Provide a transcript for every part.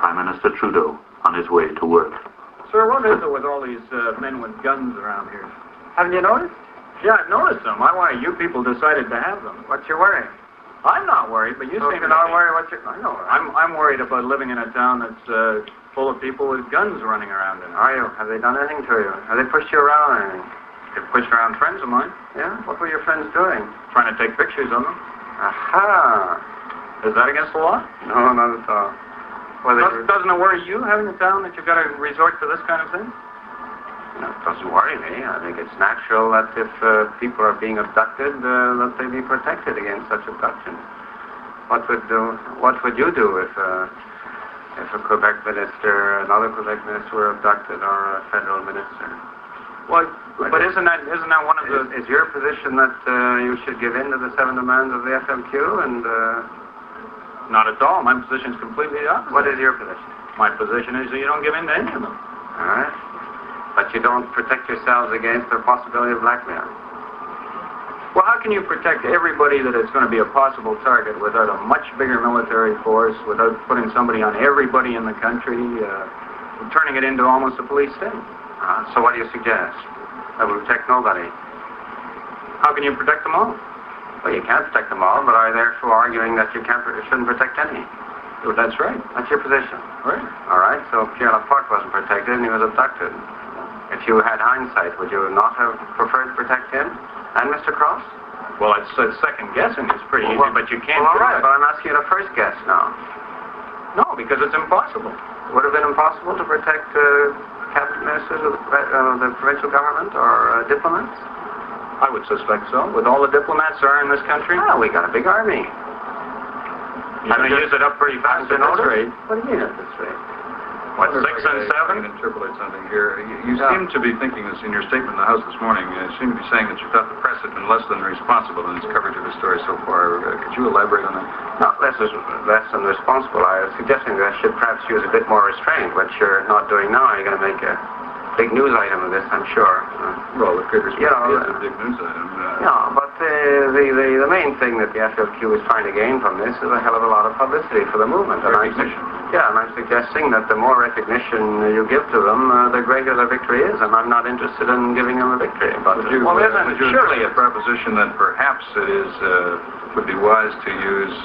Prime Minister Trudeau on his way to work. Sir, what is it with all these men with guns around here? Haven't you noticed? Yeah, I've noticed them. Why you people decided to have them? What's your worry? I'm not worried, but you So seem if you're to not be. worried, what's your... I know. I'm worried about living in a town that's full of people with guns running around in it. Are you? Have they done anything to you? Have they pushed you around or anything? They've pushed around friends of mine, Yeah? What were your friends doing? trying to take pictures of them. Aha! Is that against the law? No, not at all. Well, Doesn't it worry you, having a town, that you've got to resort to this kind of thing? No, it doesn't worry me. I think it's natural that if people are being abducted, that they be protected against such abduction. What would you do if a Quebec minister, another Quebec minister were abducted, or a federal minister? Well, but isn't that one of the... Is your position that you should give in to the 7 demands of the FLQ? And Not at all. My position's completely the opposite. what is your position? My position is that you don't give in to any of them. All right. But you don't protect yourselves against the possibility of blackmail. Well, how can you protect everybody that is going to be a possible target without a much bigger military force, without putting somebody on everybody in the country, turning it into almost a police state? So what do you suggest? That will protect nobody. How can you protect them all? Well, you can't protect them all, but are you therefore arguing that you shouldn't protect any? Well, that's right. That's your position. Right. All right, so Pierre Laporte wasn't protected and he was abducted. If you had hindsight, would you not have preferred to protect him and Mr. Cross? Well, it's second guessing. It's pretty easy, but you can't. Well, all do right, it. but I'm asking you to first guess now. No, because it's impossible. Would it have been impossible to protect cabinet ministers of the provincial government or diplomats? I would suspect so. With all the diplomats there are in this country, Well, we got a big army. you're going to use it up pretty fast at this rate. What do you mean at this rate? What, 6 and I 7? can interpolate something here. You seem to be thinking this in your statement in the House this morning. You seem to be saying that you thought the press had been less than responsible in its coverage of the story so far. Could you elaborate on that? Not less than responsible. I was suggesting that I should perhaps use a bit more restraint, which you're not doing now. You're going to make a big news item of this, I'm sure. Well, with great respect, You know, it is a big news item. Yeah, but the main thing that the FLQ is trying to gain from this is a hell of a lot of publicity for the movement. Recognition. And I'm suggesting that the more recognition you give to them, the greater their victory is, and I'm not interested in giving them a victory. But Would you surely a proposition that perhaps it would be wise to use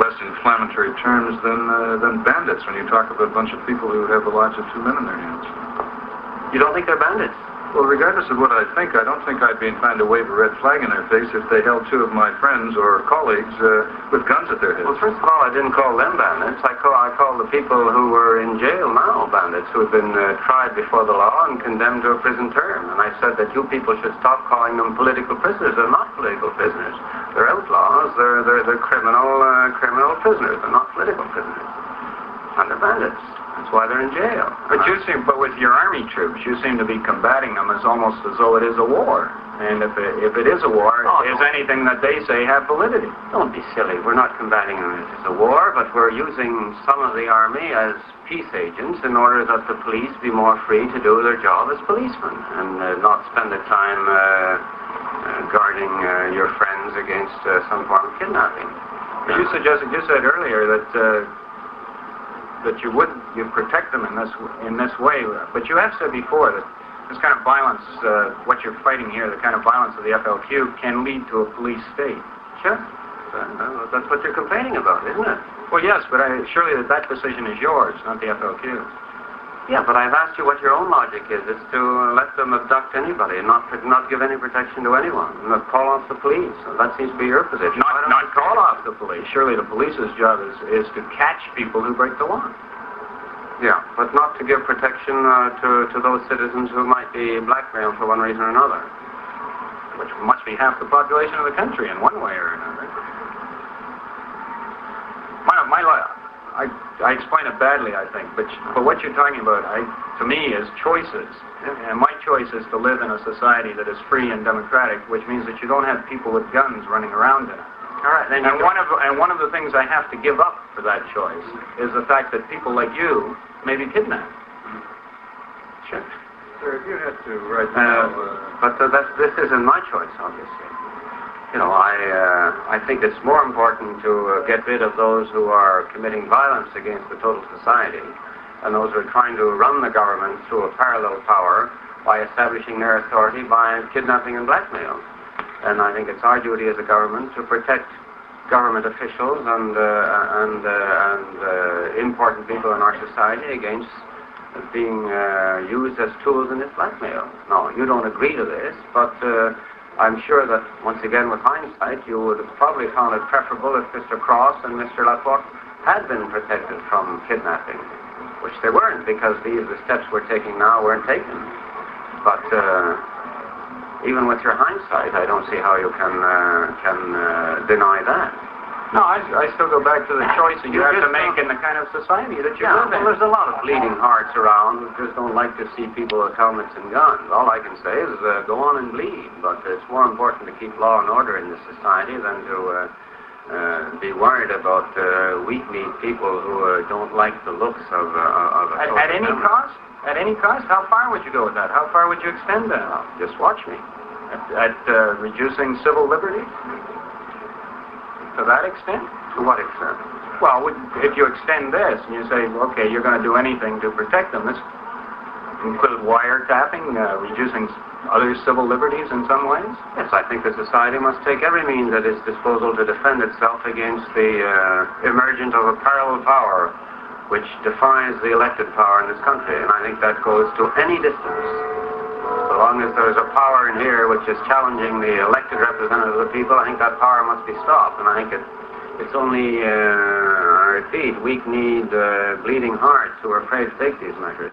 less inflammatory terms than bandits when you talk about a bunch of people who have the lives of 2 men in their hands? You don't think they're bandits? Well, regardless of what I don't think I'd be inclined to wave a red flag in their face if they held 2 of my friends or colleagues with guns at their heads. Well, first of all, I didn't call them bandits. I call the people who were in jail now bandits, who have been tried before the law and condemned to a prison term. And I said that you people should stop calling them political prisoners. They're not political prisoners. They're outlaws. They're criminal prisoners. They're not political prisoners. And they're bandits. That's why they're in jail. But with your army troops, you seem to be combating them as almost as though it is a war. And if it is a war, is anything that they say have validity? Don't be silly. We're not combating them as a war, but we're using some of the army as peace agents in order that the police be more free to do their job as policemen and not spend their time guarding your friends against some form of kidnapping. But you said earlier that you protect them in this way, but you have said before that this kind of violence, what you're fighting here, the kind of violence of the FLQ, can lead to a police state. Sure. That's what you're complaining about, isn't it? Well, yes, but surely that decision is yours, not the FLQ. Yeah, but I've asked you what your own logic is. It's to let them abduct anybody and not give any protection to anyone. And call off the police. That seems to be your position. Not call off the police. Surely the police's job is to catch people who break the law. Yeah, but not to give protection to those citizens who might be blackmailed for one reason or another. Which must be half the population of the country in one way or another. I explain it badly, I think, but what you're talking about, to me, is choices. And my choice is to live in a society that is free and democratic, which means that you don't have people with guns running around in it. All right, then. And one of the things I have to give up for that choice is the fact that people like you may be kidnapped. Sure. Sir, if you had to right now... But this isn't my choice, obviously. You know, I think it's more important to get rid of those who are committing violence against the total society and those who are trying to run the government through a parallel power by establishing their authority by kidnapping and blackmail. And I think it's our duty as a government to protect government officials and important people in our society against being used as tools in this blackmail. No, you don't agree to this, but I'm sure that, once again, with hindsight, you would have probably found it preferable if Mr. Cross and Mr. Laporte had been protected from kidnapping, which they weren't, because the steps we're taking now weren't taken. But even with your hindsight, I don't see how you can deny that. No, I still go back to the choices you have to make in the kind of society that you live in. Well, there's a lot of bleeding hearts around who just don't like to see people with helmets and guns. All I can say is go on and bleed, but it's more important to keep law and order in this society than to be worried about weak-kneed people who don't like the looks of a At any cost? At any cost? How far would you go with that? How far would you extend that? Just watch me. At reducing civil liberty? To that extent? To what extent? Well, if you extend this and you say, okay, you're going to do anything to protect them, this include wiretapping, reducing other civil liberties in some ways? Yes, I think the society must take every means at its disposal to defend itself against the emergence of a parallel power which defies the elected power in this country, and I think that goes to any distance. So long as there's a power in here which is challenging the elected representatives of the people, I think that power must be stopped. And I think it's only, I repeat, weak-kneed, bleeding hearts who are afraid to take these measures.